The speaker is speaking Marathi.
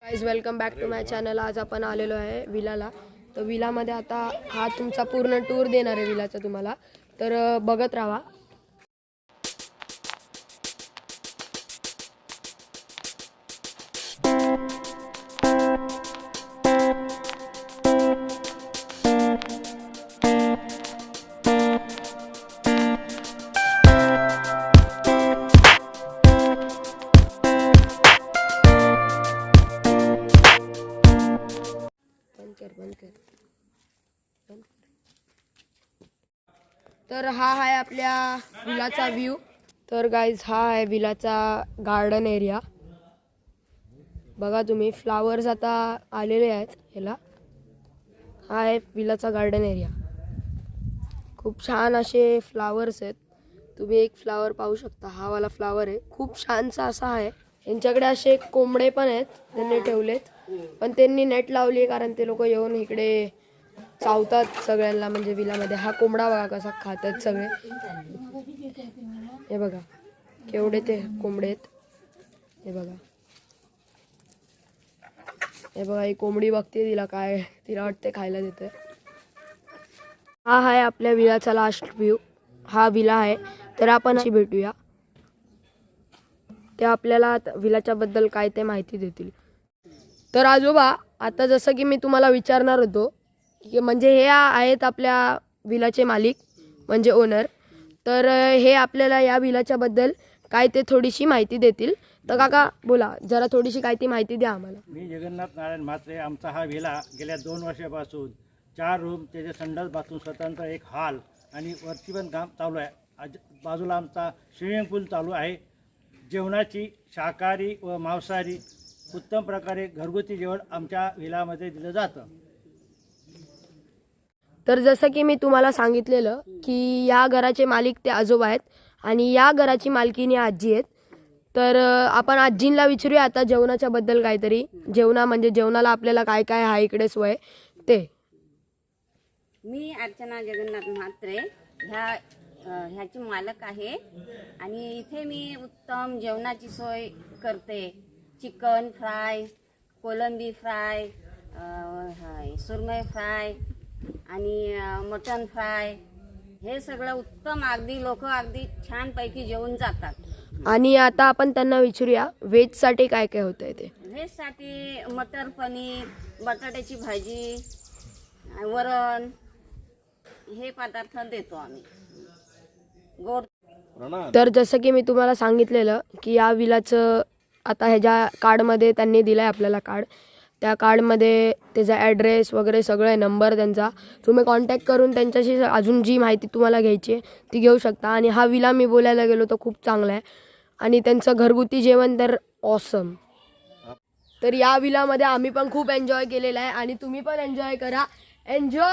Guys welcome back to my channel. आज आपण आलेलो आहे विलाला। तर विलामध्ये आता हा तुमचा पूर्ण टूर देणार आहे विलाचा तुम्हाला, तर बघत राहा। बंद कर। तर हा आहे आपल्या विलाचा व्ह्यू। तर गाइज हा आहे विलाचा गार्डन एरिया। बघा तुम्ही, फ्लावर्स आता आलेले आहेत ह्याला। हा आहे विलाचा गार्डन एरिया। खूप छान असे फ्लावर्स आहेत। तुम्ही एक फ्लावर पाहू शकता, हा वाला फ्लावर आहे, खूप छानसा असा आहे। यांच्याकडे असे कोंबडे पण आहेत, त्यांनी ठेवलेत, पण त्यांनी नेट लावली कारण ते लोक येऊन इकडे चावतात सगळ्यांना। म्हणजे विलामध्ये हा कोंबडा बघा कसा खातात सगळे। हे बघा केवढे ते कोंबडे आहेत, हे बघा। हे बघा ही कोंबडी बघते, तिला वाटते खायला देते। हा आहे आपल्या विलाचा लास्ट व्ह्यू। हा विला आहे, तर आपण अशी भेटूया, ते आपल्याला विलाच्या बद्दल काय ते माहिती देतील। तर आजोबा, आता जसं की मी तुम्हाला विचारणार होतो की म्हणजे हे आहेत आपल्या विलाचे मालिक म्हणजे ओनर, तर हे आपल्याला या विलाच्या बद्दल काय ते थोडीशी माहिती देतील। तर काका बोला जरा, थोडीशी काय ती माहिती द्या आम्हाला। मी जगन्नाथ नारायण म्हात्रे। आमचा हा विला गेल्या 2 वर्षापासून 4 रूम, त्याचे संडास बाथरूम, स्वतंत्र एक हॉल आणि वरती पण काम चालू आहे। बाजूला आमचा स्विमिंग पूल चालू आहे। जेवणाची शाकाहारी व मांसाहारी उत्तम प्रकारे घरगुती जेवण आमच्या विलामध्ये दिलं जातं। तर जसं की मी तुम्हाला सांगितलेलं की या घराचे मालिक ते आजोबा आहेत आणि या घराची मालकीनी आजी आहेत। तर आपण आजींना विचारूया आता जेवणाच्या बद्दल काहीतरी। जेवणाला आपल्याला काय काय आहे इकडे सोय ते। मी अर्चना जगन्नाथ म्हात्रे ह्याची मालक आहे आणि इथे मी उत्तम जेवणाची सोय करते। चिकन फ्राय, कोलंबी फ्राय, सुरमई फ्राय आणि मटन फ्राय, हे सगळं उत्तम, अगदी लोक अगदी छानपैकी जेवून जातात। आणि आता आपण त्यांना विचारूया व्हेजसाठी काय काय होतंय ते। व्हेजसाठी मटर पनीर, बटाट्याची भाजी, वरण, हे पदार्थ देतो आम्ही गोड। तर जसं की मी तुम्हाला सांगितलेलं की या विलाचं आता ह्याच्या कार्डमध्ये त्यांनी दिलं आहे आपल्याला कार्ड। त्या कार्डमध्ये त्याचा ॲड्रेस वगैरे सगळं नंबर त्यांचा, तुम्ही कॉन्टॅक्ट करून त्यांच्याशी अजून जी माहिती तुम्हाला घ्यायची आहे ती घेऊ शकता। आणि हा विला मी बोलायला गेलो तर खूप चांगला आहे आणि त्यांचं घरगुती जेवण तर ऑसम। तर या विलामध्ये आम्ही पण खूप एन्जॉय केलेला आहे आणि तुम्ही पण एन्जॉय करा। एन्जॉय।